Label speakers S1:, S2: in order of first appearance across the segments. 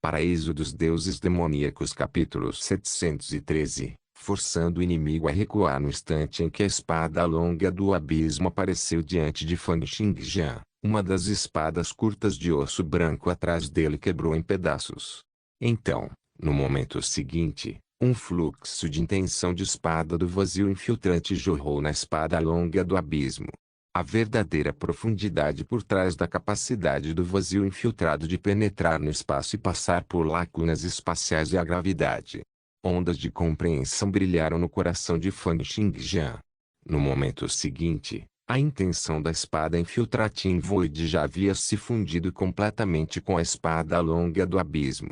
S1: Paraíso dos Deuses Demoníacos capítulo 713, forçando o inimigo a recuar no instante em que a espada longa do abismo apareceu diante de Fan Xingjian. Uma das espadas curtas de osso branco atrás dele quebrou em pedaços. Então, no momento seguinte, um fluxo de intenção de espada do vazio infiltrante jorrou na espada longa do abismo. A verdadeira profundidade por trás da capacidade do vazio infiltrado de penetrar no espaço e passar por lacunas espaciais e a gravidade. Ondas de compreensão brilharam no coração de Fan Xingjian. No momento seguinte, a intenção da espada infiltratim Void já havia se fundido completamente com a espada longa do abismo.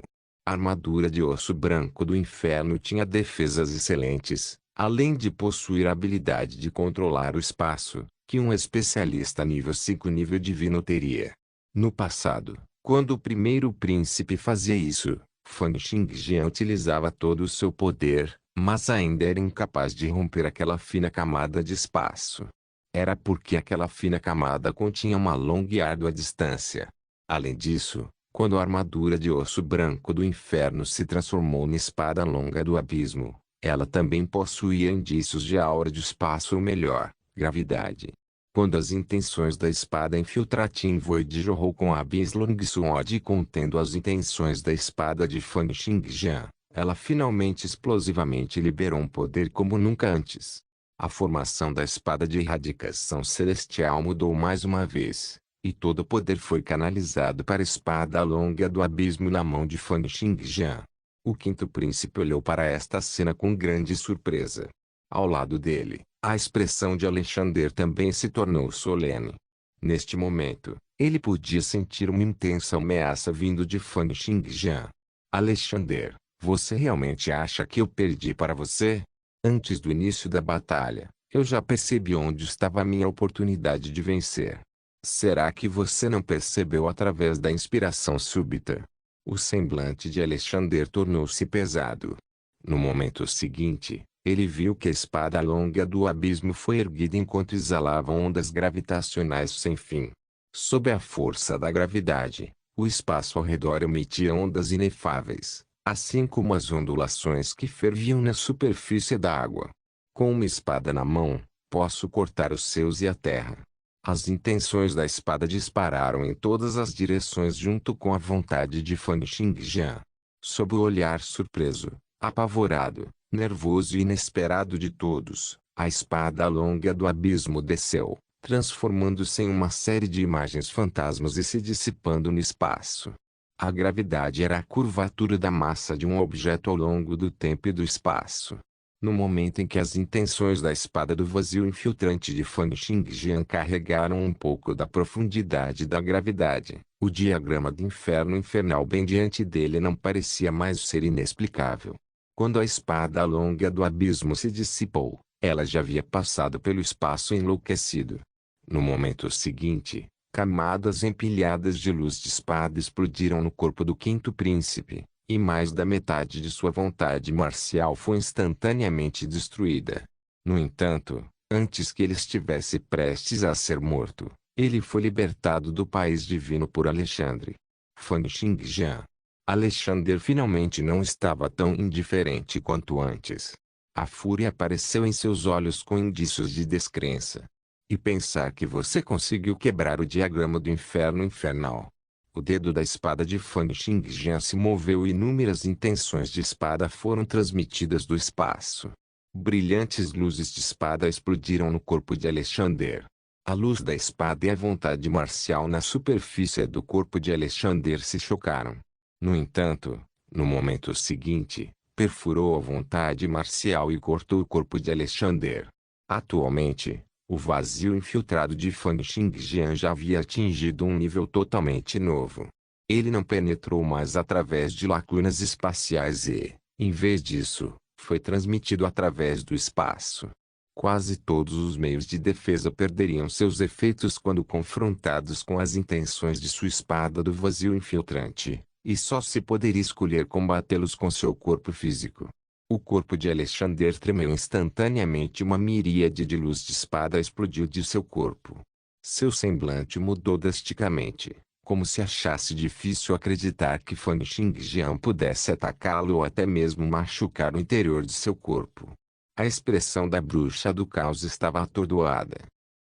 S1: A armadura de osso branco do inferno tinha defesas excelentes, além de possuir a habilidade de controlar o espaço, que um especialista nível 5 nível divino teria. No passado, quando o primeiro príncipe fazia isso, Fan Xingjian utilizava todo o seu poder, mas ainda era incapaz de romper aquela fina camada de espaço. Era porque aquela fina camada continha uma longa e árdua distância. Além disso, quando a armadura de osso branco do inferno se transformou na espada longa do abismo, ela também possuía indícios de aura de espaço ou melhor, gravidade. Quando as intenções da espada infiltratim Void jorrou com a Abyss Longsword contendo as intenções da espada de Fan Xingjian, ela finalmente explosivamente liberou um poder como nunca antes. A formação da espada de erradicação celestial mudou mais uma vez, e todo o poder foi canalizado para a espada longa do abismo na mão de Fan Xingjian. O quinto príncipe olhou para esta cena com grande surpresa. Ao lado dele, a expressão de Alexander também se tornou solene. Neste momento, ele podia sentir uma intensa ameaça vindo de Fan Xingjian. Alexander, você realmente acha que eu perdi para você? Antes do início da batalha, eu já percebi onde estava a minha oportunidade de vencer. Será que você não percebeu através da inspiração súbita? O semblante de Alexander tornou-se pesado. No momento seguinte, ele viu que a espada longa do abismo foi erguida enquanto exalava ondas gravitacionais sem fim. Sob a força da gravidade, o espaço ao redor emitia ondas inefáveis, assim como as ondulações que ferviam na superfície da água. Com uma espada na mão, posso cortar os céus e a terra. As intenções da espada dispararam em todas as direções junto com a vontade de Fan Xingjian. Sob o olhar surpreso, apavorado, nervoso e inesperado de todos, a espada longa do abismo desceu, transformando-se em uma série de imagens fantasmas e se dissipando no espaço. A gravidade era a curvatura da massa de um objeto ao longo do tempo e do espaço. No momento em que as intenções da espada do vazio infiltrante de Fan Xingjian carregaram um pouco da profundidade da gravidade, o diagrama do inferno infernal bem diante dele não parecia mais ser inexplicável. Quando a espada longa do abismo se dissipou, ela já havia passado pelo espaço enlouquecido. No momento seguinte, camadas empilhadas de luz de espada explodiram no corpo do quinto príncipe, e mais da metade de sua vontade marcial foi instantaneamente destruída. No entanto, antes que ele estivesse prestes a ser morto, ele foi libertado do país divino por Alexandre. Fan Xingjian. Alexander finalmente não estava tão indiferente quanto antes. A fúria apareceu em seus olhos com indícios de descrença. E pensar que você conseguiu quebrar o diagrama do inferno infernal. O dedo da espada de Fan Xingjian se moveu e inúmeras intenções de espada foram transmitidas do espaço. Brilhantes luzes de espada explodiram no corpo de Alexander. A luz da espada e a vontade marcial na superfície do corpo de Alexander se chocaram. No entanto, no momento seguinte, perfurou a vontade marcial e cortou o corpo de Alexander. Atualmente, o vazio infiltrado de Fan Xingjian já havia atingido um nível totalmente novo. Ele não penetrou mais através de lacunas espaciais e, em vez disso, foi transmitido através do espaço. Quase todos os meios de defesa perderiam seus efeitos quando confrontados com as intenções de sua espada do vazio infiltrante, e só se poderia escolher combatê-los com seu corpo físico. O corpo de Alexander tremeu instantaneamente e uma miríade de luz de espada explodiu de seu corpo. Seu semblante mudou drasticamente, como se achasse difícil acreditar que Fan Xingjian pudesse atacá-lo ou até mesmo machucar o interior de seu corpo. A expressão da bruxa do caos estava atordoada.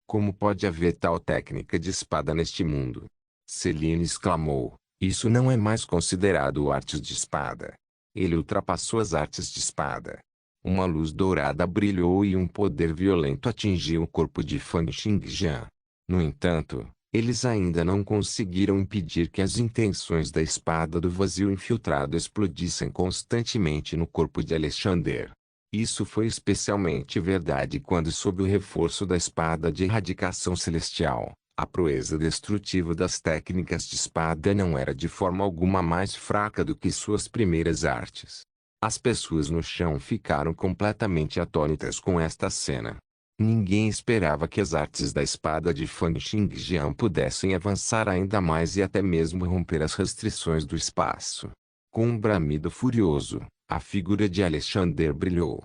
S1: Como pode haver tal técnica de espada neste mundo? Celine exclamou. Isso não é mais considerado artes de espada. Ele ultrapassou as artes de espada. Uma luz dourada brilhou e um poder violento atingiu o corpo de Fan Xingjian. No entanto, eles ainda não conseguiram impedir que as intenções da espada do vazio infiltrado explodissem constantemente no corpo de Alexander. Isso foi especialmente verdade quando, sob o reforço da espada de erradicação celestial, a proeza destrutiva das técnicas de espada não era de forma alguma mais fraca do que suas primeiras artes. As pessoas no chão ficaram completamente atônitas com esta cena. Ninguém esperava que as artes da espada de Fan Xingjian pudessem avançar ainda mais e até mesmo romper as restrições do espaço. Com um bramido furioso, a figura de Alexander brilhou.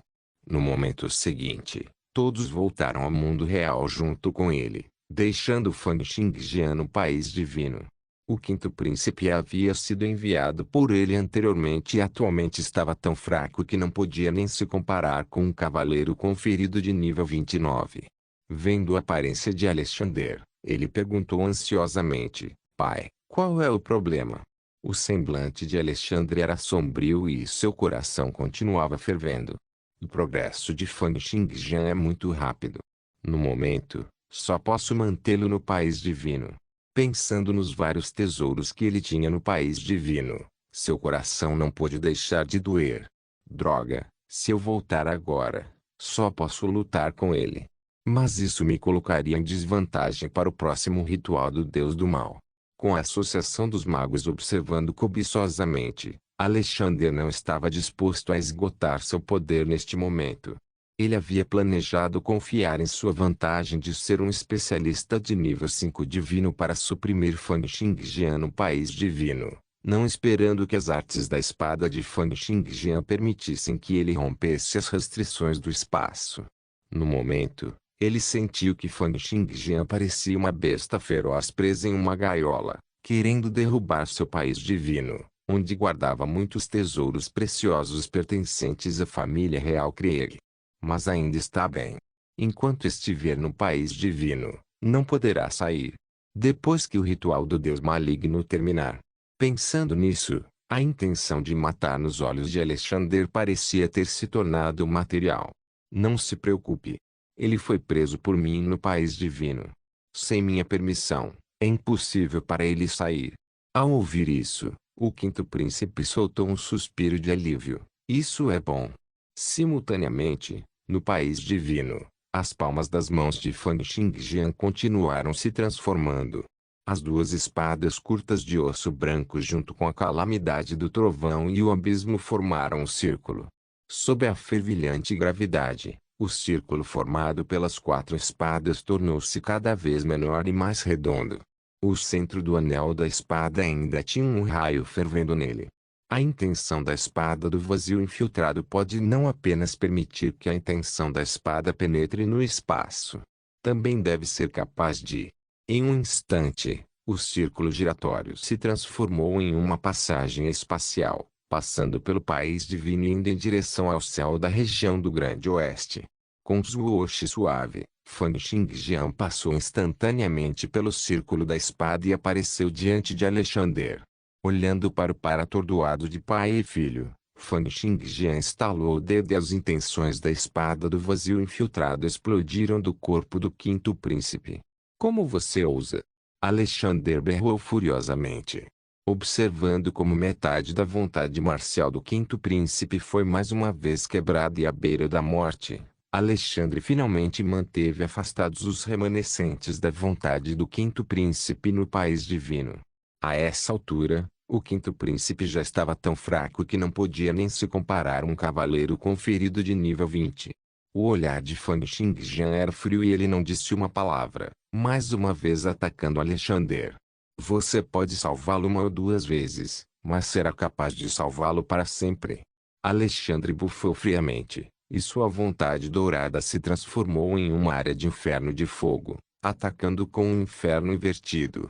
S1: No momento seguinte, todos voltaram ao mundo real junto com ele, deixando Fan Xingjian no país divino. O quinto príncipe havia sido enviado por ele anteriormente e atualmente estava tão fraco que não podia nem se comparar com um cavaleiro conferido de nível 29. Vendo a aparência de Alexander, ele perguntou ansiosamente: Pai, qual é o problema? O semblante de Alexandre era sombrio e seu coração continuava fervendo. O progresso de Fan Xingjian é muito rápido. No momento, só posso mantê-lo no país divino. Pensando nos vários tesouros que ele tinha no país divino, seu coração não pôde deixar de doer. Droga, se eu voltar agora, só posso lutar com ele. Mas isso me colocaria em desvantagem para o próximo ritual do Deus do Mal. Com a associação dos magos observando cobiçosamente, Alexander não estava disposto a esgotar seu poder neste momento. Ele havia planejado confiar em sua vantagem de ser um especialista de nível 5 divino para suprimir Fan Xingjian no país divino, não esperando que as artes da espada de Fan Xingjian permitissem que ele rompesse as restrições do espaço. No momento, ele sentiu que Fan Xingjian parecia uma besta feroz presa em uma gaiola, querendo derrubar seu país divino, onde guardava muitos tesouros preciosos pertencentes à família real Krieg. Mas ainda está bem. Enquanto estiver no país divino, não poderá sair. Depois que o ritual do Deus maligno terminar. Pensando nisso, a intenção de matar nos olhos de Alexander parecia ter se tornado material. Não se preocupe. Ele foi preso por mim no país divino. Sem minha permissão, é impossível para ele sair. Ao ouvir isso, o quinto príncipe soltou um suspiro de alívio. Isso é bom. Simultaneamente, no país divino, as palmas das mãos de Fan Xingjian continuaram se transformando. As duas espadas curtas de osso branco junto com a calamidade do trovão e o abismo formaram um círculo. Sob a fervilhante gravidade, o círculo formado pelas quatro espadas tornou-se cada vez menor e mais redondo. O centro do anel da espada ainda tinha um raio fervendo nele. A intenção da espada do vazio infiltrado pode não apenas permitir que a intenção da espada penetre no espaço. Também deve ser capaz de... Em um instante, o círculo giratório se transformou em uma passagem espacial, passando pelo país divino e indo em direção ao céu da região do Grande Oeste. Com swoosh suave, Fan Xingjian passou instantaneamente pelo círculo da espada e apareceu diante de Alexander. Olhando para o par atordoado de pai e filho, Fan Xingjian estalou o dedo e as intenções da espada do vazio infiltrado explodiram do corpo do quinto príncipe. Como você ousa? Alexander berrou furiosamente. Observando como metade da vontade marcial do quinto príncipe foi mais uma vez quebrada e à beira da morte, Alexandre finalmente manteve afastados os remanescentes da vontade do quinto príncipe no país divino. A essa altura, o quinto príncipe já estava tão fraco que não podia nem se comparar a um cavaleiro conferido de nível 20. O olhar de Fan Xingjian era frio e ele não disse uma palavra, mais uma vez atacando Alexander. Você pode salvá-lo uma ou duas vezes, mas será capaz de salvá-lo para sempre. Alexandre bufou friamente, e sua vontade dourada se transformou em uma área de inferno de fogo, atacando com um inferno invertido.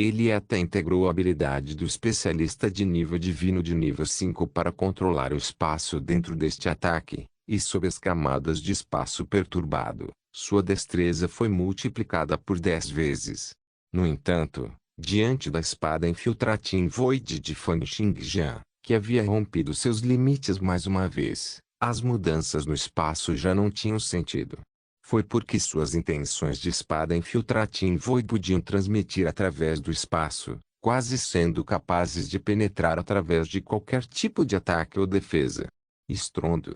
S1: Ele até integrou a habilidade do especialista de nível divino de nível 5 para controlar o espaço dentro deste ataque, e sob as camadas de espaço perturbado, sua destreza foi multiplicada por 10 vezes. No entanto, diante da espada Infiltrating Void de Fan Xingjian, que havia rompido seus limites mais uma vez, as mudanças no espaço já não tinham sentido. Foi porque suas intenções de espada Infiltrating Void podiam transmitir através do espaço, quase sendo capazes de penetrar através de qualquer tipo de ataque ou defesa. Estrondo.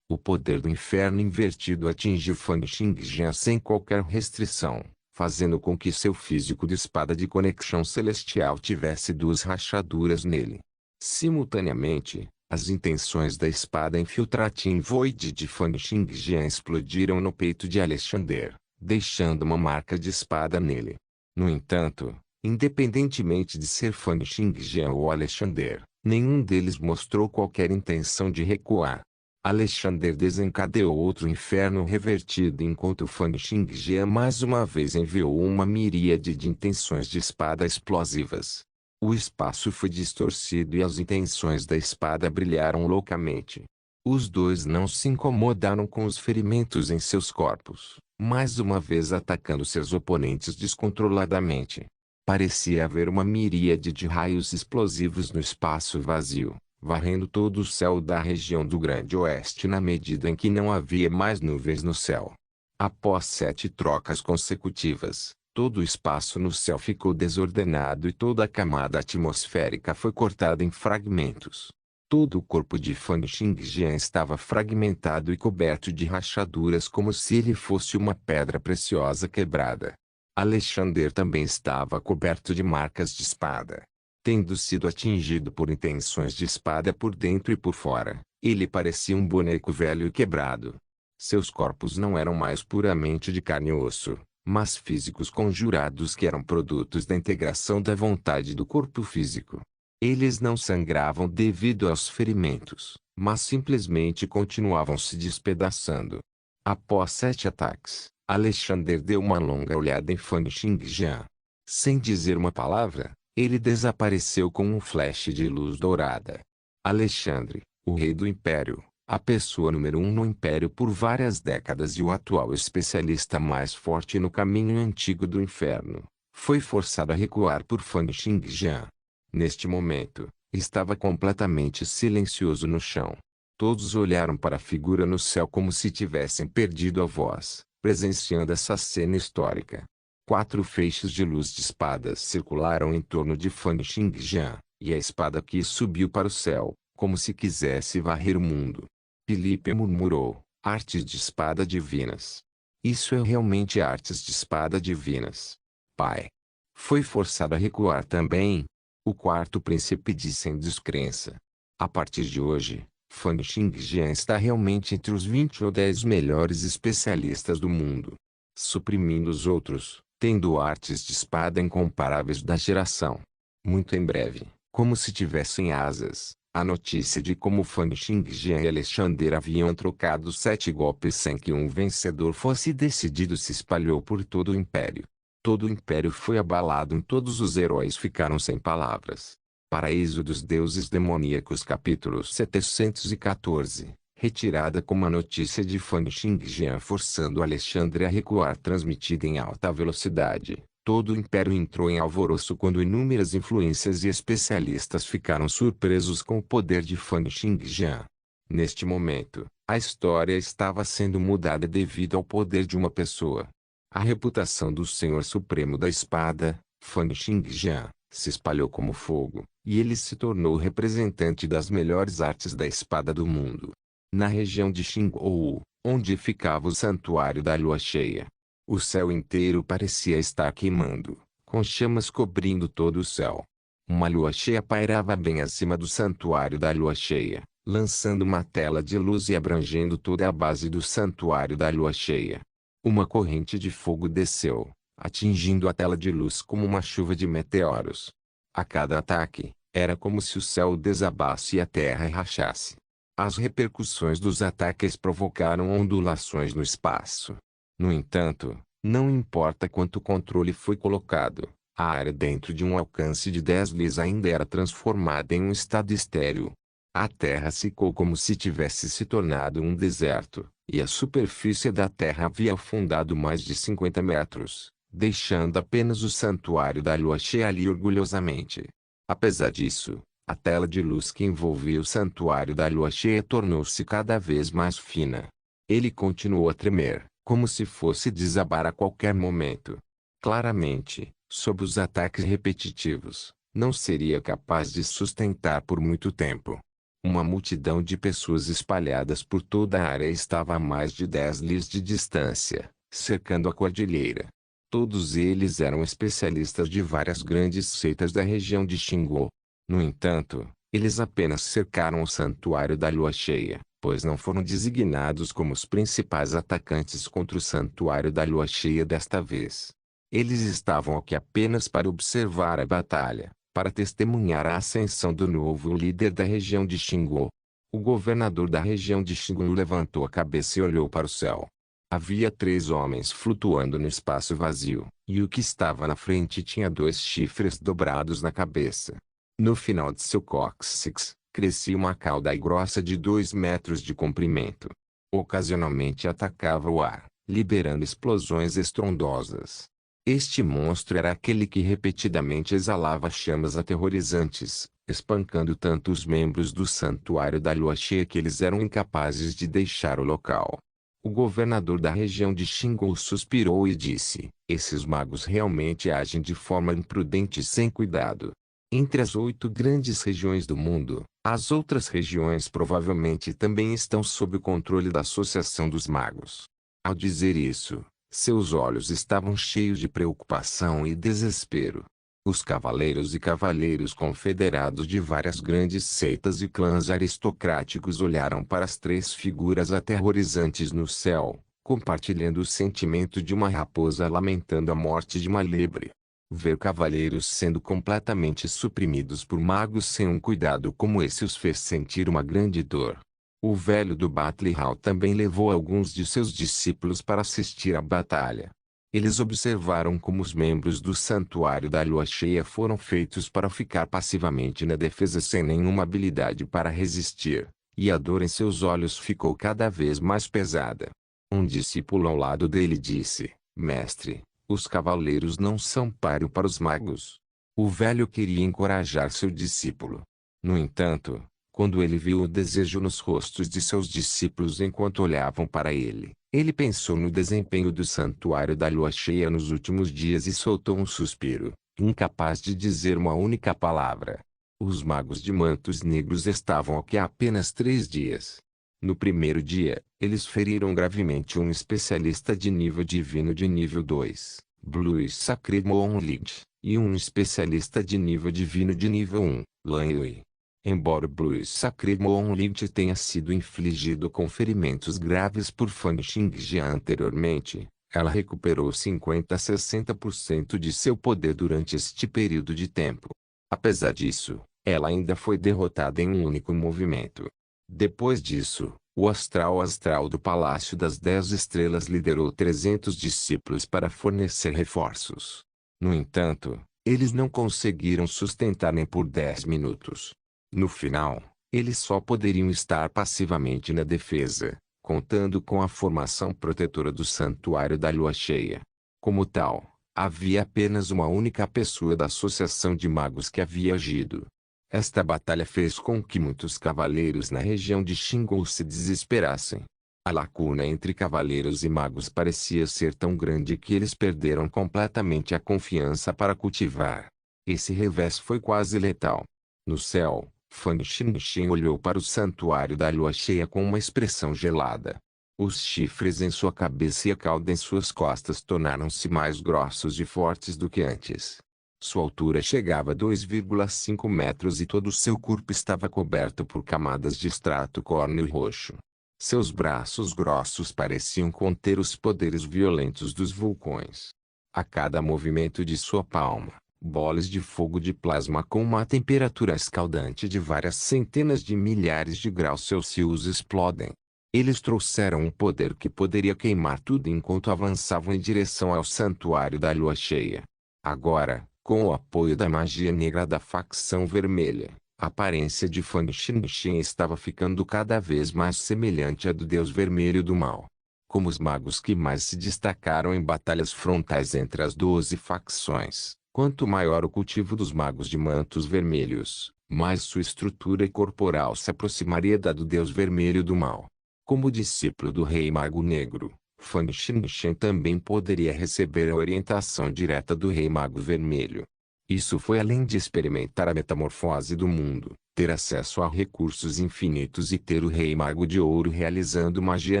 S1: O poder do inferno invertido atingiu Fan Xingjian sem qualquer restrição, fazendo com que seu físico de espada de conexão celestial tivesse 2 rachaduras nele. Simultaneamente, as intenções da espada Infiltrating Void de Fan Xingjian explodiram no peito de Alexander, deixando uma marca de espada nele. No entanto, independentemente de ser Fan Xingjian ou Alexander, nenhum deles mostrou qualquer intenção de recuar. Alexander desencadeou outro inferno revertido enquanto Fan Xingjian mais uma vez enviou uma miríade de intenções de espada explosivas. O espaço foi distorcido e as intenções da espada brilharam loucamente. Os dois não se incomodaram com os ferimentos em seus corpos, mais uma vez atacando seus oponentes descontroladamente. Parecia haver uma miríade de raios explosivos no espaço vazio, varrendo todo o céu da região do Grande Oeste na medida em que não havia mais nuvens no céu. Após 7 trocas consecutivas, todo o espaço no céu ficou desordenado e toda a camada atmosférica foi cortada em fragmentos. Todo o corpo de Fan Xingjian estava fragmentado e coberto de rachaduras como se ele fosse uma pedra preciosa quebrada. Alexander também estava coberto de marcas de espada. Tendo sido atingido por intenções de espada por dentro e por fora, ele parecia um boneco velho e quebrado. Seus corpos não eram mais puramente de carne e osso, mas físicos conjurados que eram produtos da integração da vontade do corpo físico. Eles não sangravam devido aos ferimentos, mas simplesmente continuavam se despedaçando. Após 7 ataques, Alexander deu uma longa olhada em Fan Xingjian. Sem dizer uma palavra, ele desapareceu com um flash de luz dourada. Alexandre, o rei do Império, a pessoa número 1 no Império por várias décadas e o atual especialista mais forte no caminho antigo do inferno, foi forçado a recuar por Fan Xingjian. Neste momento, estava completamente silencioso no chão. Todos olharam para a figura no céu como se tivessem perdido a voz, presenciando essa cena histórica. 4 feixes de luz de espadas circularam em torno de Fan Xingjian, e a espada que subiu para o céu, como se quisesse varrer o mundo. Filipe murmurou, artes de espada divinas. Isso é realmente artes de espada divinas. Pai. Foi forçado a recuar também? O quarto príncipe disse em descrença. A partir de hoje, Fan Xingjian está realmente entre os 20 ou 10 melhores especialistas do mundo. Suprimindo os outros, tendo artes de espada incomparáveis da geração. Muito em breve, como se tivessem asas, a notícia de como Fan Xingjian e Alexander haviam trocado 7 golpes sem que um vencedor fosse decidido se espalhou por todo o Império. Todo o Império foi abalado e todos os heróis ficaram sem palavras. Paraíso dos Deuses Demoníacos capítulo 714. Retirada como a notícia de Fan Xingjian forçando Alexandre a recuar transmitida em alta velocidade. Todo o Império entrou em alvoroço quando inúmeras influências e especialistas ficaram surpresos com o poder de Fan Xingjian. Neste momento, a história estava sendo mudada devido ao poder de uma pessoa. A reputação do Senhor Supremo da Espada, Fan Xingjian, se espalhou como fogo, e ele se tornou o representante das melhores artes da espada do mundo. Na região de Xingou, onde ficava o santuário da lua cheia, o céu inteiro parecia estar queimando, com chamas cobrindo todo o céu. Uma lua cheia pairava bem acima do santuário da lua cheia, lançando uma tela de luz e abrangendo toda a base do santuário da lua cheia. Uma corrente de fogo desceu, atingindo a tela de luz como uma chuva de meteoros. A cada ataque, era como se o céu desabasse e a terra rachasse. As repercussões dos ataques provocaram ondulações no espaço. No entanto, não importa quanto controle foi colocado, A área dentro de um alcance de 10 lis ainda era transformada em um estado estéril. A terra secou como se tivesse se tornado um deserto, e a superfície da terra havia afundado mais de 50 metros, deixando apenas o santuário da lua cheia ali orgulhosamente. Apesar disso, a tela de luz que envolvia o santuário da lua cheia tornou-se cada vez mais fina. Ele continuou a tremer, como se fosse desabar a qualquer momento. Claramente, sob os ataques repetitivos, não seria capaz de sustentar por muito tempo. Uma multidão de pessoas espalhadas por toda a área estava a mais de 10 lis de distância, cercando a cordilheira. Todos eles eram especialistas de várias grandes seitas da região de Xingu. No entanto, eles apenas cercaram o santuário da lua cheia, pois não foram designados como os principais atacantes contra o santuário da lua cheia desta vez. Eles estavam aqui apenas para observar a batalha, para testemunhar a ascensão do novo líder da região de Xingu. O governador da região de Xingu levantou a cabeça e olhou para o céu. Havia 3 homens flutuando no espaço vazio, e o que estava na frente tinha 2 chifres dobrados na cabeça. No final de seu cóccix, crescia uma cauda grossa de 2 metros de comprimento. Ocasionalmente atacava o ar, liberando explosões estrondosas. Este monstro era aquele que repetidamente exalava chamas aterrorizantes, espancando tanto os membros do santuário da lua cheia que eles eram incapazes de deixar o local. O governador da região de Xingu suspirou e disse: esses magos realmente agem de forma imprudente e sem cuidado. Entre as 8 grandes regiões do mundo, as outras regiões provavelmente também estão sob o controle da Associação dos Magos. Ao dizer isso, seus olhos estavam cheios de preocupação e desespero. Os cavaleiros e cavalheiros confederados de várias grandes seitas e clãs aristocráticos olharam para as 3 figuras aterrorizantes no céu, compartilhando o sentimento de uma raposa lamentando a morte de uma lebre. Ver cavaleiros sendo completamente suprimidos por magos sem um cuidado como esse os fez sentir uma grande dor. O velho do Battle Hall também levou alguns de seus discípulos para assistir à batalha. Eles observaram como os membros do santuário da lua cheia foram feitos para ficar passivamente na defesa sem nenhuma habilidade para resistir, e a dor em seus olhos ficou cada vez mais pesada. Um discípulo ao lado dele disse: Mestre, os cavaleiros não são páreo para os magos. O velho queria encorajar seu discípulo. No entanto, quando ele viu o desejo nos rostos de seus discípulos enquanto olhavam para ele, ele pensou no desempenho do santuário da lua cheia nos últimos dias e soltou um suspiro, incapaz de dizer uma única palavra. Os magos de mantos negros estavam aqui há apenas 3 dias. No primeiro dia, eles feriram gravemente um especialista de nível divino de nível 2, Blue Sacred Moonlight, e um especialista de nível divino de nível 1, Lan Yui. Embora o Blue Sacred Moonlight tenha sido infligido com ferimentos graves por Fan Xingjian anteriormente, ela recuperou 50 a 60% de seu poder durante este período de tempo. Apesar disso, ela ainda foi derrotada em um único movimento. Depois disso, o astral do Palácio das 10 Estrelas liderou 300 discípulos para fornecer reforços. No entanto, eles não conseguiram sustentar nem por 10 minutos. No final, eles só poderiam estar passivamente na defesa, contando com a formação protetora do Santuário da Lua Cheia. Como tal, havia apenas uma única pessoa da Associação de Magos que havia agido. Esta batalha fez com que muitos cavaleiros na região de Xingu se desesperassem. A lacuna entre cavaleiros e magos parecia ser tão grande que eles perderam completamente a confiança para cultivar. Esse revés foi quase letal. No céu, Fan Xinxian olhou para o santuário da lua cheia com uma expressão gelada. Os chifres em sua cabeça e a cauda em suas costas tornaram-se mais grossos e fortes do que antes. Sua altura chegava a 2,5 metros e todo o seu corpo estava coberto por camadas de extrato córneo roxo. Seus braços grossos pareciam conter os poderes violentos dos vulcões. A cada movimento de sua palma, bolas de fogo de plasma com uma temperatura escaldante de várias centenas de milhares de graus Celsius explodem. Eles trouxeram um poder que poderia queimar tudo enquanto avançavam em direção ao santuário da lua cheia. Agora, Com o apoio da magia negra da facção vermelha, a aparência de Fan Xinchen estava ficando cada vez mais semelhante à do Deus Vermelho do Mal. Como os magos que mais se destacaram em batalhas frontais entre as 12 facções, quanto maior o cultivo dos magos de mantos vermelhos, mais sua estrutura corporal se aproximaria da do Deus Vermelho do Mal. Como discípulo do Rei Mago Negro, Fan Xinchen também poderia receber a orientação direta do Rei Mago Vermelho. Isso foi além de experimentar a metamorfose do mundo, ter acesso a recursos infinitos e ter o Rei Mago de Ouro realizando magia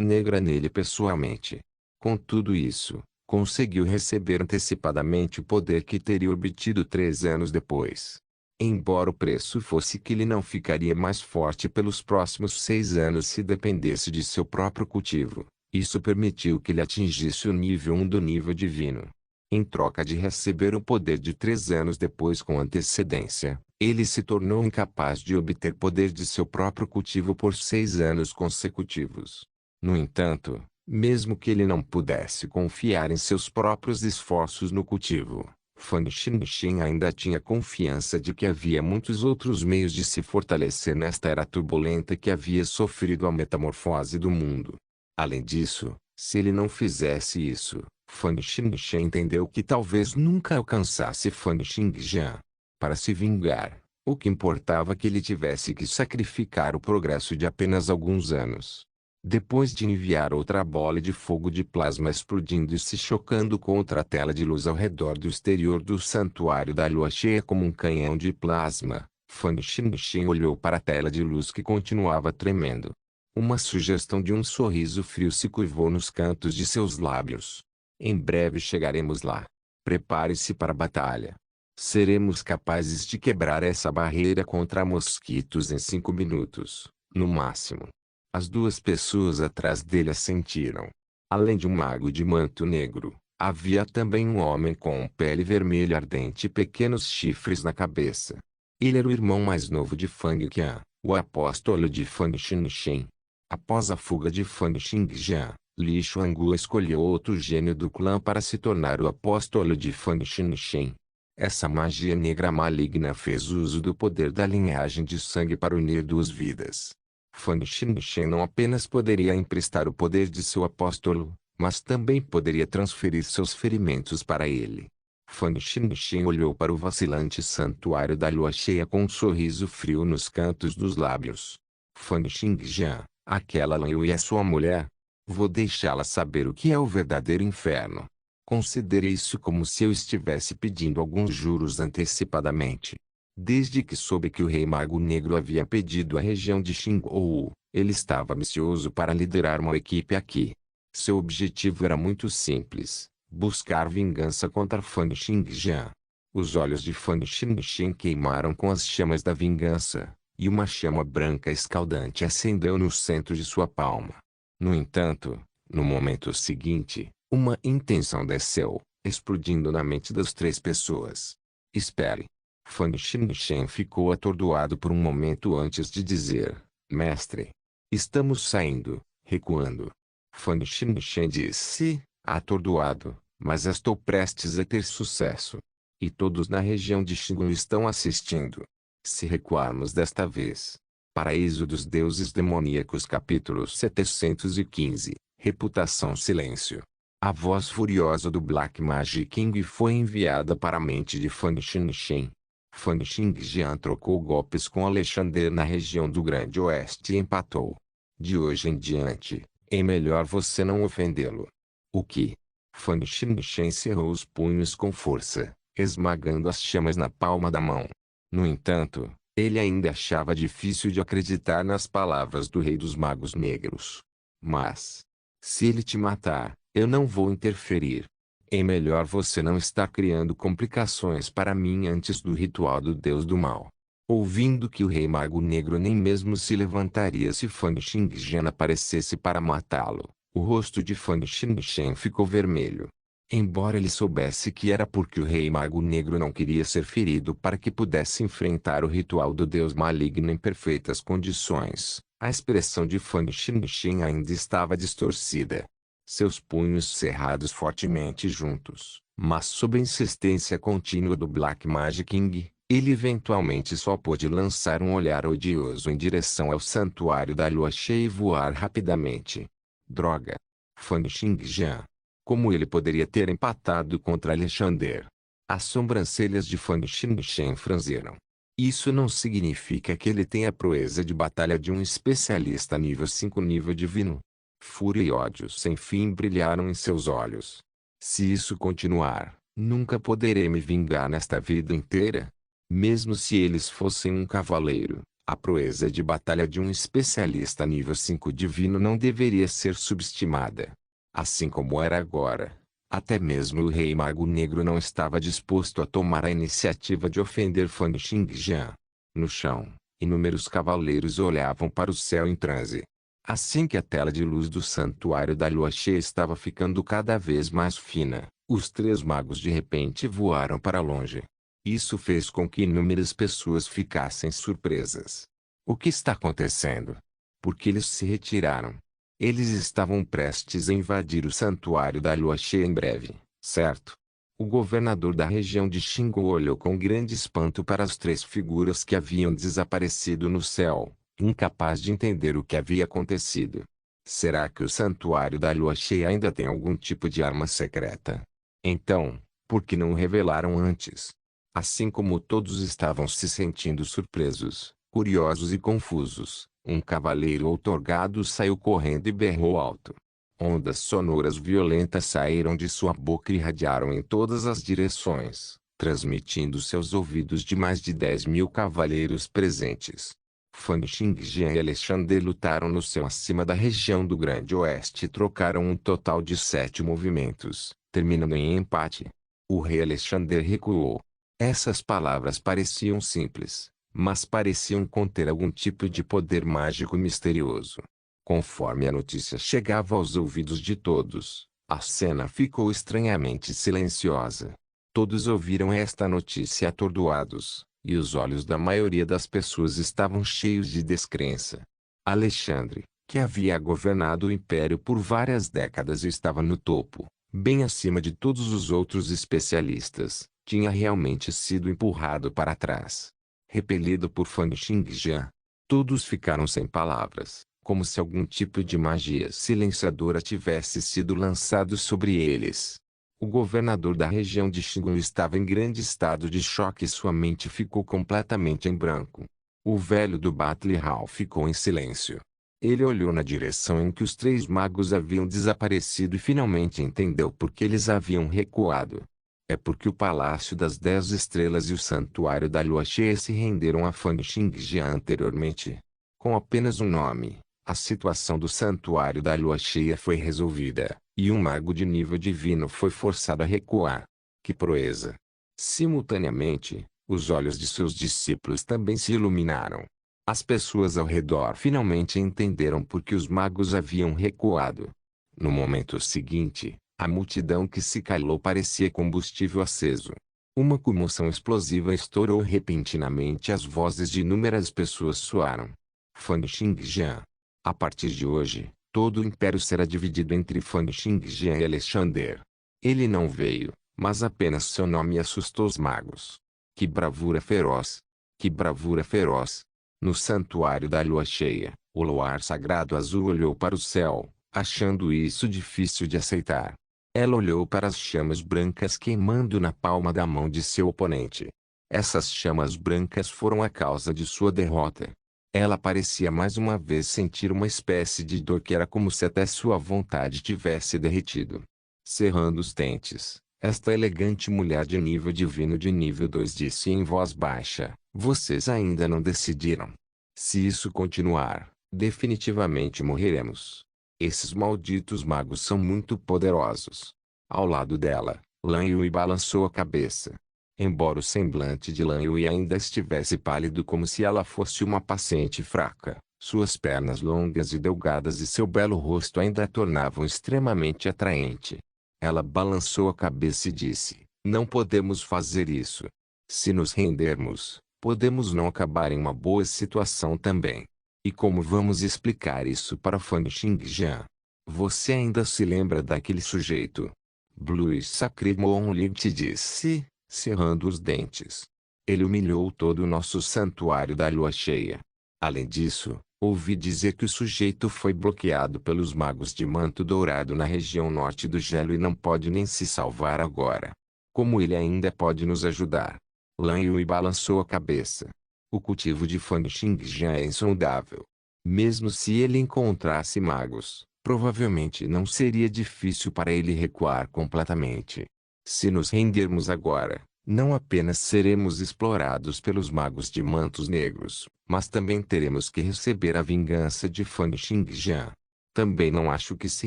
S1: negra nele pessoalmente. Com tudo isso, conseguiu receber antecipadamente o poder que teria obtido 3 anos depois. Embora o preço fosse que ele não ficaria mais forte pelos próximos 6 anos se dependesse de seu próprio cultivo, isso permitiu que ele atingisse o nível 1 do nível divino. Em troca de receber o poder de 3 anos depois com antecedência, ele se tornou incapaz de obter poder de seu próprio cultivo por 6 anos consecutivos. No entanto, mesmo que ele não pudesse confiar em seus próprios esforços no cultivo, Fan Xinchen ainda tinha confiança de que havia muitos outros meios de se fortalecer nesta era turbulenta que havia sofrido a metamorfose do mundo. Além disso, se ele não fizesse isso, Fan Xinchen entendeu que talvez nunca alcançasse Fan Xingjian. Para se vingar, o que importava que ele tivesse que sacrificar o progresso de apenas alguns anos. Depois de enviar outra bola de fogo de plasma explodindo e se chocando contra a tela de luz ao redor do exterior do santuário da lua cheia como um canhão de plasma, Fan Xinchen olhou para a tela de luz que continuava tremendo. Uma sugestão de um sorriso frio se curvou nos cantos de seus lábios. Em breve chegaremos lá. Prepare-se para a batalha. Seremos capazes de quebrar essa barreira contra mosquitos em 5 minutos, no máximo. As 2 pessoas atrás dele assentiram. Além de um mago de manto negro, havia também um homem com pele vermelha ardente e pequenos chifres na cabeça. Ele era o irmão mais novo de Fang Qian, o apóstolo de Fan Xinchen. Após a fuga de Fan Xingjian, Li Xuangu escolheu outro gênio do clã para se tornar o apóstolo de Fan Xinchen. Essa magia negra maligna fez uso do poder da linhagem de sangue para unir 2 vidas. Fan Xinchen não apenas poderia emprestar o poder de seu apóstolo, mas também poderia transferir seus ferimentos para ele. Fan Xinchen olhou para o vacilante santuário da lua cheia com um sorriso frio nos cantos dos lábios. Fan Xingjian, aquela Liu é sua mulher? Vou deixá-la saber o que é o verdadeiro inferno. Considere isso como se eu estivesse pedindo alguns juros antecipadamente. Desde que soube que o Rei Mago Negro havia pedido a região de Xingou, ele estava ambicioso para liderar uma equipe aqui. Seu objetivo era muito simples: buscar vingança contra Fan Xingjian. Os olhos de Fan Xinchen queimaram com as chamas da vingança, e uma chama branca escaldante acendeu no centro de sua palma. No entanto, no momento seguinte, uma intenção desceu, explodindo na mente das 3 pessoas. Espere. Fan Xinchen ficou atordoado por um momento antes de dizer: Mestre, estamos saindo, recuando. Fan Xinchen disse, atordoado, mas estou prestes a ter sucesso. E todos na região de Xingu estão assistindo. Se recuarmos desta vez. Paraíso dos Deuses Demoníacos capítulo 715, Reputação Silêncio. A voz furiosa do Black Magic King foi enviada para a mente de Fan Xinchen. Fan Xingjian trocou golpes com Alexander na região do Grande Oeste e empatou. De hoje em diante, é melhor você não ofendê-lo. O que? Fan Xinchen cerrou os punhos com força, esmagando as chamas na palma da mão. No entanto, ele ainda achava difícil de acreditar nas palavras do Rei dos Magos Negros. Mas, se ele te matar, eu não vou interferir. É melhor você não estar criando complicações para mim antes do ritual do Deus do Mal. Ouvindo que o Rei Mago Negro nem mesmo se levantaria se Fan Xingjian aparecesse para matá-lo, o rosto de Fan Xinchen ficou vermelho. Embora ele soubesse que era porque o Rei Mago Negro não queria ser ferido para que pudesse enfrentar o ritual do Deus Maligno em perfeitas condições, a expressão de Fan Xinchen ainda estava distorcida. Seus punhos cerrados fortemente juntos, Mas sob a insistência contínua do Black Magic King, ele eventualmente só pôde lançar um olhar odioso em direção ao santuário da lua cheia e voar rapidamente. Droga! Fan Xingjian. Como ele poderia ter empatado contra Alexander? As sobrancelhas de Fan Xingjian franziram. Isso não significa que ele tenha a proeza de batalha de um especialista nível 5 nível divino. Fúria e ódio sem fim brilharam em seus olhos. Se isso continuar, nunca poderei me vingar nesta vida inteira. Mesmo se eles fossem um cavaleiro, a proeza de batalha de um especialista nível 5 divino não deveria ser subestimada. Assim como era agora, até mesmo o Rei Mago Negro não estava disposto a tomar a iniciativa de ofender Fan Xingjian. No chão, inúmeros cavaleiros olhavam para o céu em transe. Assim que a tela de luz do santuário da lua cheia estava ficando cada vez mais fina, os três magos de repente voaram para longe. Isso fez com que inúmeras pessoas ficassem surpresas. O que está acontecendo? Por que eles se retiraram? Eles estavam prestes a invadir o santuário da lua cheia em breve, certo? O governador da região de Xingu olhou com grande espanto para as três figuras que haviam desaparecido no céu, incapaz de entender o que havia acontecido. Será que o santuário da lua cheia ainda tem algum tipo de arma secreta? Então, por que não revelaram antes? Assim como todos estavam se sentindo surpresos, curiosos e confusos, um cavaleiro outorgado saiu correndo e berrou alto. Ondas sonoras violentas saíram de sua boca e irradiaram em todas as direções, transmitindo seus ouvidos de mais de 10.000 cavaleiros presentes. Fan Xingjian e Alexander lutaram no céu acima da região do Grande Oeste e trocaram um total de 7 movimentos, terminando em empate. O rei Alexander recuou. Essas palavras pareciam simples, mas pareciam conter algum tipo de poder mágico misterioso. Conforme a notícia chegava aos ouvidos de todos, a cena ficou estranhamente silenciosa. Todos ouviram esta notícia atordoados, e os olhos da maioria das pessoas estavam cheios de descrença. Alexandre, que havia governado o império por várias décadas e estava no topo, bem acima de todos os outros especialistas, tinha realmente sido empurrado para trás. Repelido por Fan Xingjian, todos ficaram sem palavras, como se algum tipo de magia silenciadora tivesse sido lançado sobre eles. O governador da região de Xingu estava em grande estado de choque e sua mente ficou completamente em branco. O velho do Battle Hall ficou em silêncio. Ele olhou na direção em que os três magos haviam desaparecido e finalmente entendeu por que eles haviam recuado. É porque o Palácio das 10 Estrelas e o Santuário da Lua Cheia se renderam a Fan Xingjian anteriormente. Com apenas um nome, a situação do Santuário da Lua Cheia foi resolvida, e um mago de nível divino foi forçado a recuar. Que proeza! Simultaneamente, os olhos de seus discípulos também se iluminaram. As pessoas ao redor finalmente entenderam por que os magos haviam recuado. No momento seguinte, a multidão que se calou parecia combustível aceso. Uma comoção explosiva estourou repentinamente e as vozes de inúmeras pessoas soaram. Fan Xingjian. A partir de hoje, todo o império será dividido entre Fan Xingjian e Alexander. Ele não veio, mas apenas seu nome assustou os magos. Que bravura feroz! Que bravura feroz! No santuário da lua cheia, o luar sagrado azul olhou para o céu, achando isso difícil de aceitar. Ela olhou para as chamas brancas queimando na palma da mão de seu oponente. Essas chamas brancas foram a causa de sua derrota. Ela parecia mais uma vez sentir uma espécie de dor que era como se até sua vontade tivesse derretido. Cerrando os dentes, esta elegante mulher de nível divino de nível 2 disse em voz baixa: "Vocês ainda não decidiram. Se isso continuar, definitivamente morreremos. Esses malditos magos são muito poderosos." Ao lado dela, Lan Yui balançou a cabeça. Embora o semblante de Lan Yui ainda estivesse pálido como se ela fosse uma paciente fraca, suas pernas longas e delgadas e seu belo rosto ainda a tornavam extremamente atraente. Ela balançou a cabeça e disse: "Não podemos fazer isso. Se nos rendermos, podemos não acabar em uma boa situação também. E como vamos explicar isso para Fan Xingjian? Você ainda se lembra daquele sujeito?" Blue Sacred Moonlight disse, cerrando os dentes. Ele humilhou todo o nosso santuário da lua cheia. Além disso, ouvi dizer que o sujeito foi bloqueado pelos magos de manto dourado na região norte do gelo e não pode nem se salvar agora. Como ele ainda pode nos ajudar? Lan Yui balançou a cabeça. O cultivo de Fan Xingjian é insondável. Mesmo se ele encontrasse magos, provavelmente não seria difícil para ele recuar completamente. Se nos rendermos agora, não apenas seremos explorados pelos magos de mantos negros, mas também teremos que receber a vingança de Fan Xingjian. Também não acho que se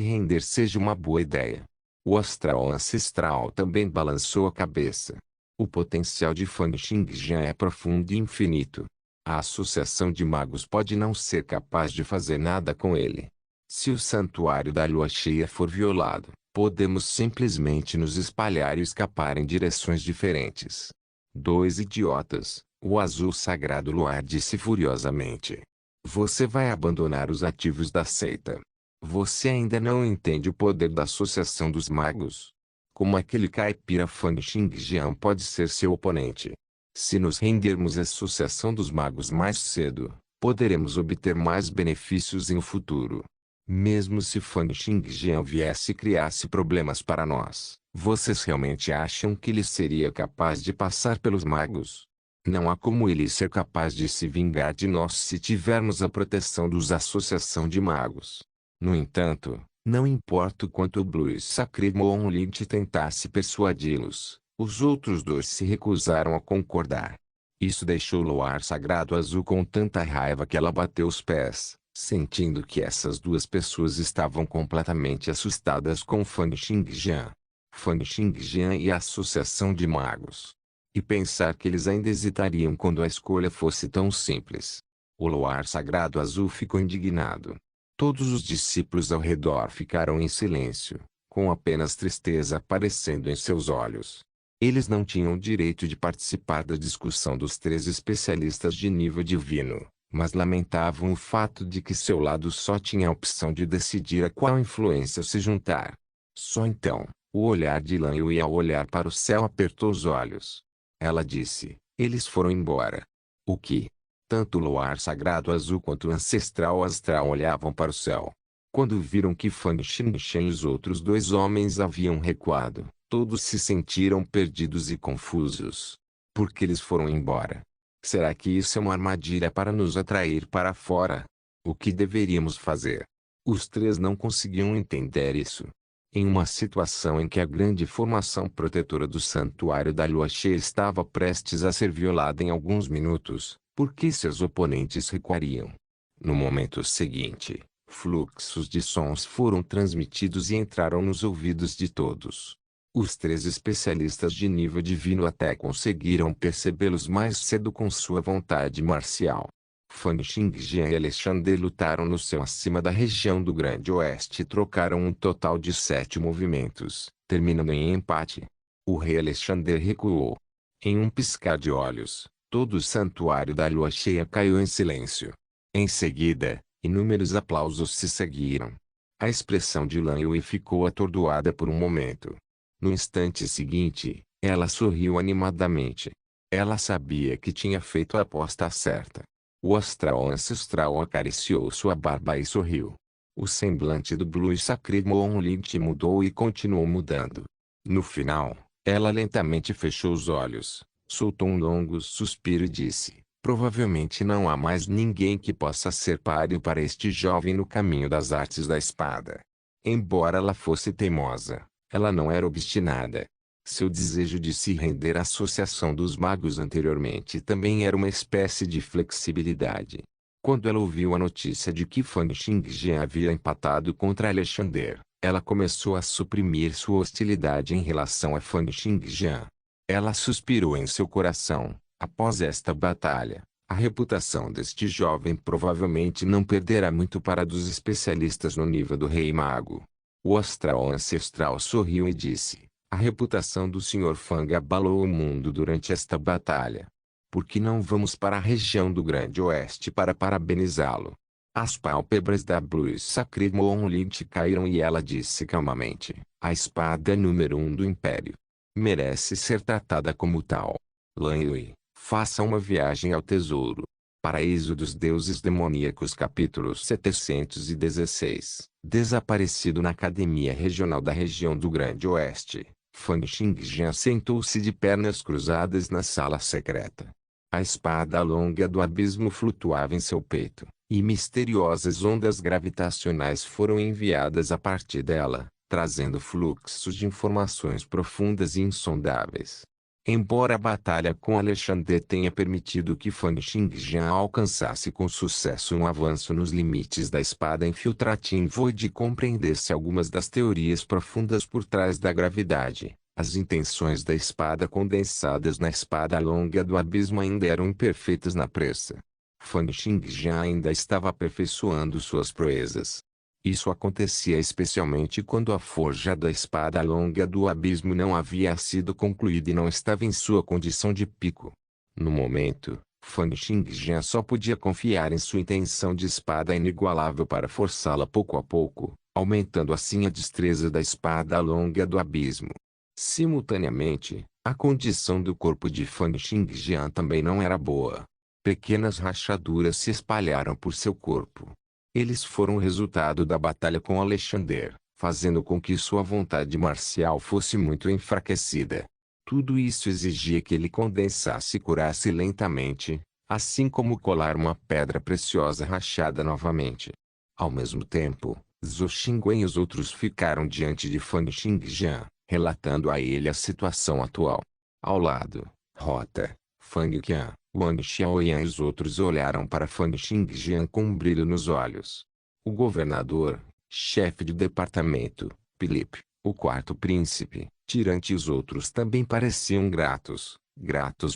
S1: render seja uma boa ideia. O astral ancestral também balançou a cabeça. O potencial de Fan Xingjian é profundo e infinito. A associação de magos pode não ser capaz de fazer nada com ele. Se o santuário da lua cheia for violado, podemos simplesmente nos espalhar e escapar em direções diferentes. Dois idiotas, o azul sagrado luar disse furiosamente. Você vai abandonar os ativos da seita. Você ainda não entende o poder da associação dos magos? Como aquele caipira Fan Xingjian pode ser seu oponente? Se nos rendermos à associação dos magos mais cedo, poderemos obter mais benefícios em um futuro. Mesmo se Fan Xingjian viesse e criasse problemas para nós, vocês realmente acham que ele seria capaz de passar pelos magos? Não há como ele ser capaz de se vingar de nós se tivermos a proteção dos Associação de Magos. No entanto, não importa o quanto o Blue Sacred Moonlight tentasse persuadi-los, os outros dois se recusaram a concordar. Isso deixou o luar sagrado azul com tanta raiva que ela bateu os pés, sentindo que essas duas pessoas estavam completamente assustadas com Fan Xingjian. Fan Xingjian e a Associação de Magos. E pensar que eles ainda hesitariam quando a escolha fosse tão simples. O luar sagrado azul ficou indignado. Todos os discípulos ao redor ficaram em silêncio, com apenas tristeza aparecendo em seus olhos. Eles não tinham direito de participar da discussão dos 3 especialistas de nível divino, mas lamentavam o fato de que seu lado só tinha a opção de decidir a qual influência se juntar. Só então, o olhar de Lan Yui ao olhar para o céu apertou os olhos. Ela disse, eles foram embora. O que? Tanto o luar sagrado azul quanto o ancestral astral olhavam para o céu. Quando viram que Fan Xingxian e os outros 2 homens haviam recuado, todos se sentiram perdidos e confusos. Por que eles foram embora? Será que isso é uma armadilha para nos atrair para fora? O que deveríamos fazer? Os 3 não conseguiam entender isso. Em uma situação em que a grande formação protetora do santuário da lua cheia estava prestes a ser violada em alguns minutos, por que seus oponentes recuariam? No momento seguinte, fluxos de sons foram transmitidos e entraram nos ouvidos de todos. Os 3 especialistas de nível divino até conseguiram percebê-los mais cedo com sua vontade marcial. Fan Xingjian e Alexander lutaram no céu acima da região do Grande Oeste e trocaram um total de 7 movimentos, terminando em empate. O rei Alexander recuou. Em um piscar de olhos, todo o santuário da lua cheia caiu em silêncio. Em seguida, inúmeros aplausos se seguiram. A expressão de Lan Yui ficou atordoada por um momento. No instante seguinte, ela sorriu animadamente. Ela sabia que tinha feito a aposta certa. O astral ancestral acariciou sua barba e sorriu. O semblante do Blue Sacred Moonlight mudou e continuou mudando. No final, ela lentamente fechou os olhos, soltou um longo suspiro e disse, provavelmente não há mais ninguém que possa ser páreo para este jovem no caminho das artes da espada. Embora ela fosse teimosa, ela não era obstinada. Seu desejo de se render à associação dos magos anteriormente também era uma espécie de flexibilidade. Quando ela ouviu a notícia de que Fan Xingjian havia empatado contra Alexander, ela começou a suprimir sua hostilidade em relação a Fan Xingjian. Ela suspirou em seu coração, após esta batalha, a reputação deste jovem provavelmente não perderá muito para a dos especialistas no nível do Rei Mago. O astral ancestral sorriu e disse, a reputação do Sr. Fang abalou o mundo durante esta batalha. Por que não vamos para a região do Grande Oeste para parabenizá-lo? As pálpebras da Blue Sacred Moonlight caíram e ela disse calmamente: a espada número 1 do Império merece ser tratada como tal. Lan Yue, faça uma viagem ao tesouro. Paraíso dos Deuses Demoníacos capítulo 716. Desaparecido na Academia Regional da Região do Grande Oeste, Fan Xingjian sentou-se de pernas cruzadas na sala secreta. A espada longa do abismo flutuava em seu peito, e misteriosas ondas gravitacionais foram enviadas a partir dela, trazendo fluxos de informações profundas e insondáveis. Embora a batalha com Alexander tenha permitido que Fan Xingjian alcançasse com sucesso um avanço nos limites da espada Infiltrating Void e compreendesse algumas das teorias profundas por trás da gravidade, as intenções da espada condensadas na espada longa do abismo ainda eram imperfeitas na pressa. Fan Xingjian ainda estava aperfeiçoando suas proezas. Isso acontecia especialmente quando a forja da espada longa do abismo não havia sido concluída e não estava em sua condição de pico. No momento, Fan Xingjian só podia confiar em sua intenção de espada inigualável para forçá-la pouco a pouco, aumentando assim a destreza da espada longa do abismo. Simultaneamente, a condição do corpo de Fan Xingjian também não era boa. Pequenas rachaduras se espalharam por seu corpo. Eles foram o resultado da batalha com Alexander, fazendo com que sua vontade marcial fosse muito enfraquecida. Tudo isso exigia que ele condensasse e curasse lentamente, assim como colar uma pedra preciosa rachada novamente. Ao mesmo tempo, Zhou Xingwen e os outros ficaram diante de Fan Xingjian, relatando a ele a situação atual. Ao lado, Rota, Fang Qian, Wang Xiaoyan e os outros olharam para Fan Xingjian com um brilho nos olhos. O governador, chefe de departamento, Philippe, o quarto príncipe, Tirante e os outros também pareciam gratos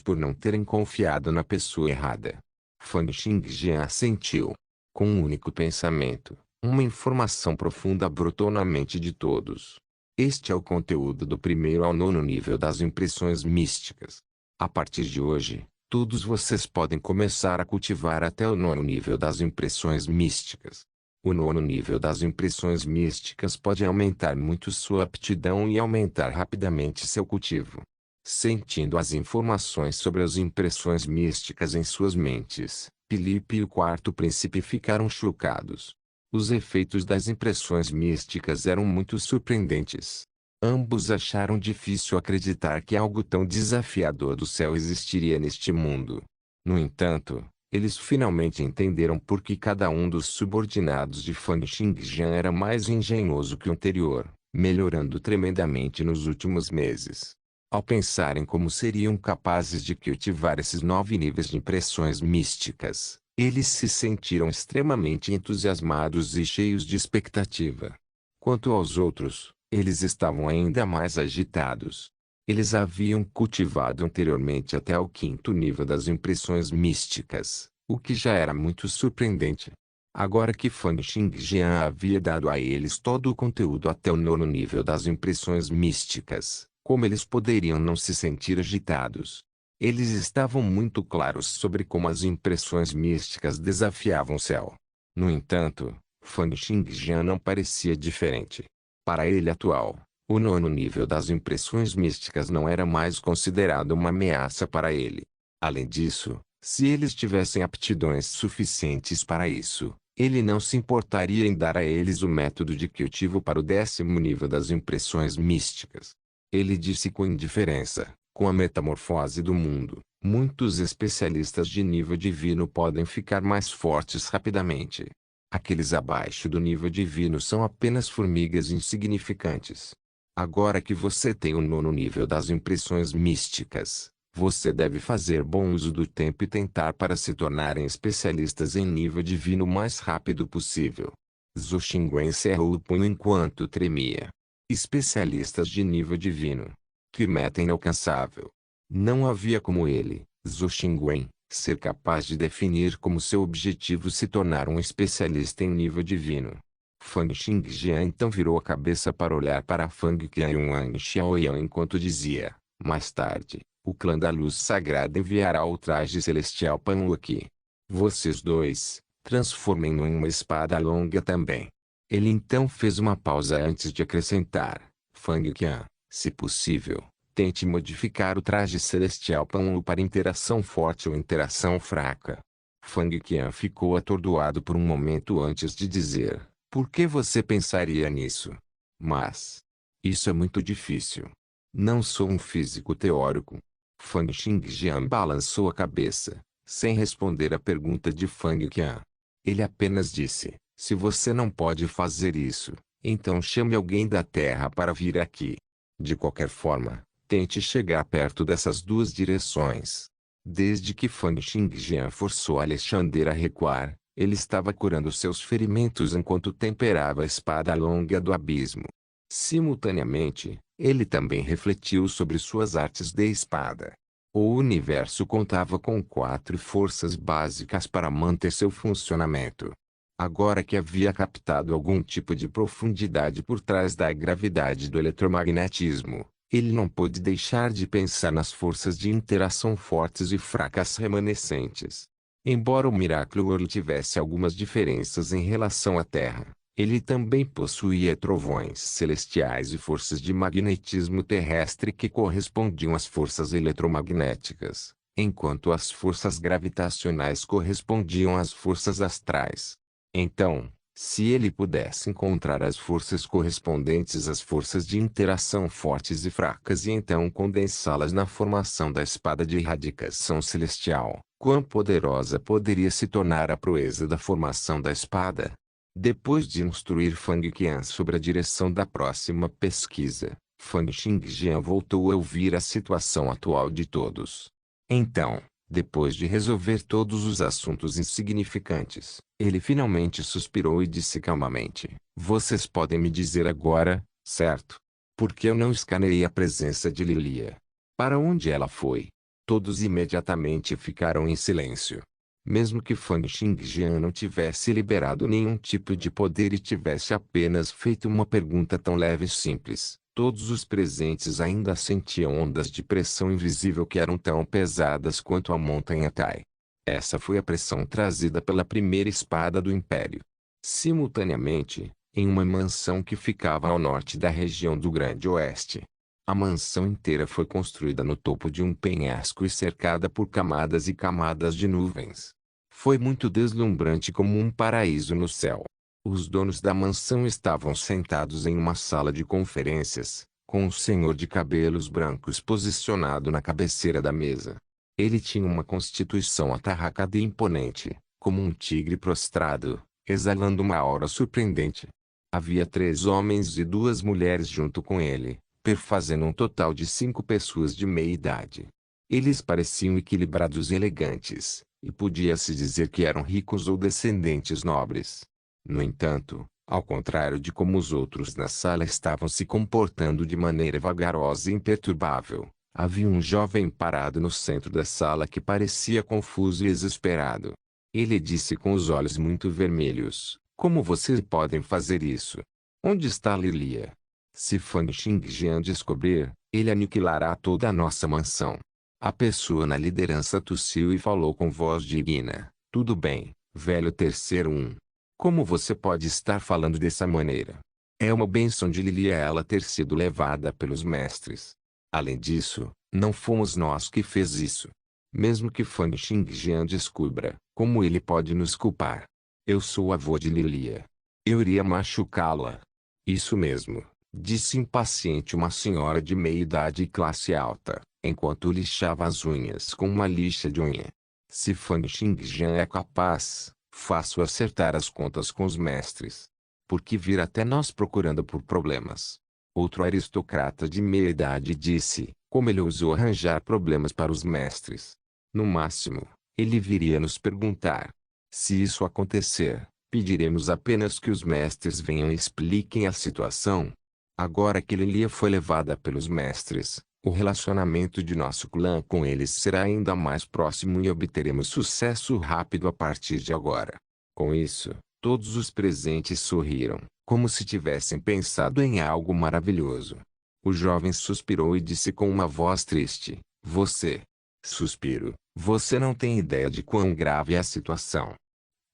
S1: por não terem confiado na pessoa errada. Fan Xingjian assentiu. Com um único pensamento, uma informação profunda brotou na mente de todos. Este é o conteúdo do primeiro ao nono nível das impressões místicas. A partir de hoje, todos vocês podem começar a cultivar até o nono nível das impressões místicas. O nono nível das impressões místicas pode aumentar muito sua aptidão e aumentar rapidamente seu cultivo. Sentindo as informações sobre as impressões místicas em suas mentes, Filipe e o quarto príncipe ficaram chocados. Os efeitos das impressões místicas eram muito surpreendentes. Ambos acharam difícil acreditar que algo tão desafiador do céu existiria neste mundo. No entanto, eles finalmente entenderam por que cada um dos subordinados de Fan Xingjian era mais engenhoso que o anterior, melhorando tremendamente nos últimos meses. Ao pensar em como seriam capazes de cultivar esses 9 níveis de impressões místicas, eles se sentiram extremamente entusiasmados e cheios de expectativa. Quanto aos outros, eles estavam ainda mais agitados. Eles haviam cultivado anteriormente até o 5º nível das impressões místicas, o que já era muito surpreendente. Agora que Fan Xingjian havia dado a eles todo o conteúdo até o 9º nível das impressões místicas, como eles poderiam não se sentir agitados? Eles estavam muito claros sobre como as impressões místicas desafiavam o céu. No entanto, Fan Xingjian não parecia diferente. Para ele atual, o 9º nível das impressões místicas não era mais considerado uma ameaça para ele. Além disso, se eles tivessem aptidões suficientes para isso, ele não se importaria em dar a eles o método de cultivo para o 10º nível das impressões místicas. Ele disse com indiferença: com a metamorfose do mundo, muitos especialistas de nível divino podem ficar mais fortes rapidamente. Aqueles abaixo do nível divino são apenas formigas insignificantes. Agora que você tem o 9º nível das impressões místicas, você deve fazer bom uso do tempo e tentar para se tornarem especialistas em nível divino o mais rápido possível. Zhou Xingwen cerrou o punho enquanto tremia. Especialistas de nível divino. Que meta inalcançável. Não havia como ele, Zhou Xingwen, ser capaz de definir como seu objetivo se tornar um especialista em nível divino. Fan Xingjian então virou a cabeça para olhar para Fang Qian e Wang Xiaoyan enquanto dizia: mais tarde, o clã da luz sagrada enviará o traje celestial Panlu aqui. Vocês dois, Transformem-no em uma espada longa também. Ele então fez uma pausa antes de acrescentar: Fang Qian, se possível, tente modificar o traje celestial para interação forte ou interação fraca. Fang Qian ficou atordoado por um momento antes de dizer: por que você pensaria nisso? Mas isso é muito difícil. Não sou um físico teórico. Fang Xingjian balançou a cabeça, sem responder à pergunta de Fang Qian. Ele apenas disse: se você não pode fazer isso, então chame alguém da Terra para vir aqui. De qualquer forma, tente chegar perto dessas duas direções. Desde que Fang Xingjian forçou Alexander a recuar, ele estava curando seus ferimentos enquanto temperava a espada longa do abismo. Simultaneamente, ele também refletiu sobre suas artes de espada. O universo contava com 4 forças básicas para manter seu funcionamento. Agora que havia captado algum tipo de profundidade por trás da gravidade do eletromagnetismo, ele não pôde deixar de pensar nas forças de interação fortes e fracas remanescentes. Embora o Miracle World tivesse algumas diferenças em relação à Terra, ele também possuía trovões celestiais e forças de magnetismo terrestre que correspondiam às forças eletromagnéticas, enquanto as forças gravitacionais correspondiam às forças astrais. Então, se ele pudesse encontrar as forças correspondentes às forças de interação fortes e fracas e então condensá-las na formação da espada de erradicação celestial, quão poderosa poderia se tornar a proeza da formação da espada? Depois de instruir Fang Qian sobre a direção da próxima pesquisa, Fang Xingjian voltou a ouvir a situação atual de todos. Então, depois de resolver todos os assuntos insignificantes, ele finalmente suspirou e disse calmamente: vocês podem me dizer agora, certo? Por que eu não escaneei a presença de Lilia? Para onde ela foi? Todos imediatamente ficaram em silêncio. Mesmo que Fang Xingjian não tivesse liberado nenhum tipo de poder e tivesse apenas feito uma pergunta tão leve e simples, todos os presentes ainda sentiam ondas de pressão invisível que eram tão pesadas quanto a montanha Tai. Essa foi a pressão trazida pela primeira espada do Império. Simultaneamente, em uma mansão que ficava ao norte da região do Grande Oeste. A mansão inteira foi construída no topo de um penhasco e cercada por camadas e camadas de nuvens. Foi muito deslumbrante como um paraíso no céu. Os donos da mansão estavam sentados em uma sala de conferências, com um senhor de cabelos brancos posicionado na cabeceira da mesa. Ele tinha uma constituição atarracada e imponente, como um tigre prostrado, exalando uma aura surpreendente. Havia 3 homens e 2 mulheres junto com ele, perfazendo um total de 5 pessoas de meia idade. Eles pareciam equilibrados e elegantes, e podia-se dizer que eram ricos ou descendentes nobres. No entanto, ao contrário de como os outros na sala estavam se comportando de maneira vagarosa e imperturbável, havia um jovem parado no centro da sala que parecia confuso e desesperado. Ele disse com os olhos muito vermelhos: como vocês podem fazer isso? Onde está Lilia? Se Fang Xingjian descobrir, ele aniquilará toda a nossa mansão. A pessoa na liderança tossiu e falou com voz digna: tudo bem, velho terceiro um. Como você pode estar falando dessa maneira? É uma bênção de Lilia ela ter sido levada pelos mestres. Além disso, não fomos nós que fez isso. Mesmo que Fang Xingjian descubra, como ele pode nos culpar? Eu sou o avô de Lilia. Eu iria machucá-la. Isso mesmo, disse impaciente uma senhora de meia idade e classe alta, enquanto lixava as unhas com uma lixa de unha. Se Fang Xingjian é capaz, faço acertar as contas com os mestres. Por que vir até nós procurando por problemas? Outro aristocrata de meia idade disse, como ele ousou arranjar problemas para os mestres. No máximo, ele viria nos perguntar. Se isso acontecer, pediremos apenas que os mestres venham e expliquem a situação. Agora que Lilia foi levada pelos mestres, o relacionamento de nosso clã com eles será ainda mais próximo e obteremos sucesso rápido a partir de agora. Com isso, todos os presentes sorriram, como se tivessem pensado em algo maravilhoso. O jovem suspirou e disse com uma voz triste: você. Suspiro, você não tem ideia de quão grave é a situação.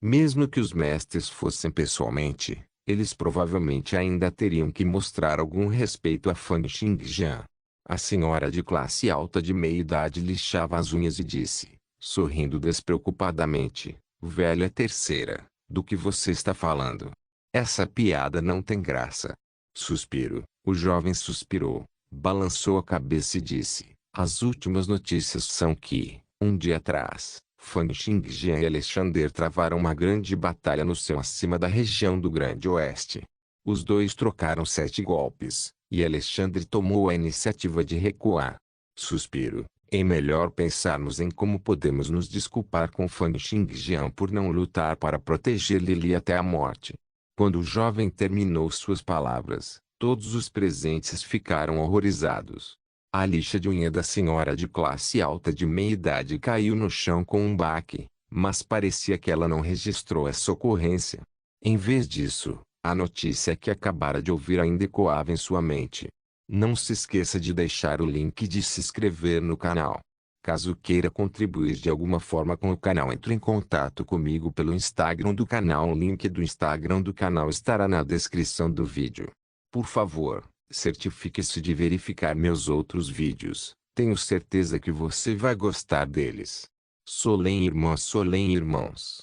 S1: Mesmo que os mestres fossem pessoalmente, eles provavelmente ainda teriam que mostrar algum respeito a Fan Xingjian. A senhora de classe alta de meia-idade lixava as unhas e disse, sorrindo despreocupadamente, o velho é terceira, do que você está falando? Essa piada não tem graça. Suspiro. O jovem suspirou, balançou a cabeça e disse, as últimas notícias são que, um dia atrás, Fan Xingjian e Alexander travaram uma grande batalha no céu acima da região do Grande Oeste. Os dois trocaram 7 golpes, e Alexandre tomou a iniciativa de recuar. Suspiro. É melhor pensarmos em como podemos nos desculpar com Fan Xingjian por não lutar para proteger Lili até a morte. Quando o jovem terminou suas palavras, todos os presentes ficaram horrorizados. A lixa de unha da senhora de classe alta de meia-idade caiu no chão com um baque, mas parecia que ela não registrou essa ocorrência. Em vez disso, a notícia que acabara de ouvir ainda ecoava em sua mente. Não se esqueça de deixar o link de se inscrever no canal. Caso queira contribuir de alguma forma com o canal, entre em contato comigo pelo Instagram do canal. O link do Instagram do canal estará na descrição do vídeo. Por favor, certifique-se de verificar meus outros vídeos. Tenho certeza que você vai gostar deles. Solem irmãos.